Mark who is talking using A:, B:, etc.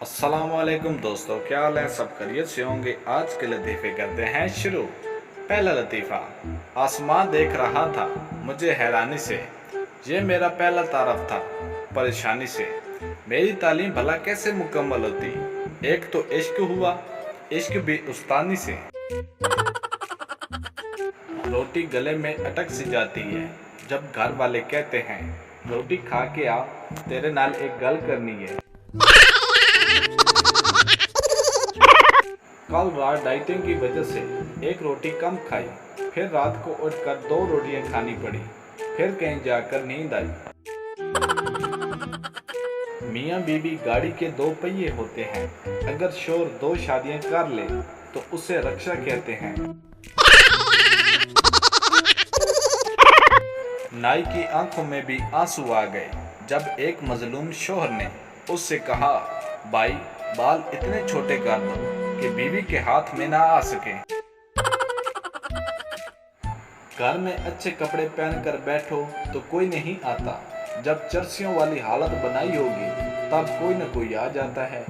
A: अस्सलामुअलैकुम दोस्तों, क्या हाल है? सब खैरियत से होंगे। आज के लतीफ़े करते हैं शुरू। पहला लतीफ़ा। आसमां देख रहा था मुझे हैरानी से, ये मेरा पहला तारफ़ था परेशानी से। मेरी तालीम भला कैसे मुकम्मल होती, एक तो इश्क हुआ, इश्क भी उस्तानी से। रोटी गले में अटक सी जाती है जब घर वाले कहते हैं रोटी खा के आ, तेरे नाल एक गल करनी है। कल रात डाइटिंग की वजह से एक रोटी कम खाई, फिर रात को उठकर 2 रोटियां खानी पड़ी, फिर कहीं जाकर नींद आई। मियाँ बीवी गाड़ी के 2 पहिए होते हैं, अगर शोर 2 शादियां कर ले तो उसे रक्षा कहते हैं। नाई की आंखों में भी आंसू आ गए जब एक मजलूम शोहर ने उससे कहा, भाई बाल इतने छोटे कर दो कि बीवी के हाथ में ना आ सके। घर में अच्छे कपड़े पहनकर बैठो तो कोई नहीं आता, जब चर्सियों वाली हालत बनाई होगी तब कोई न कोई आ जाता है।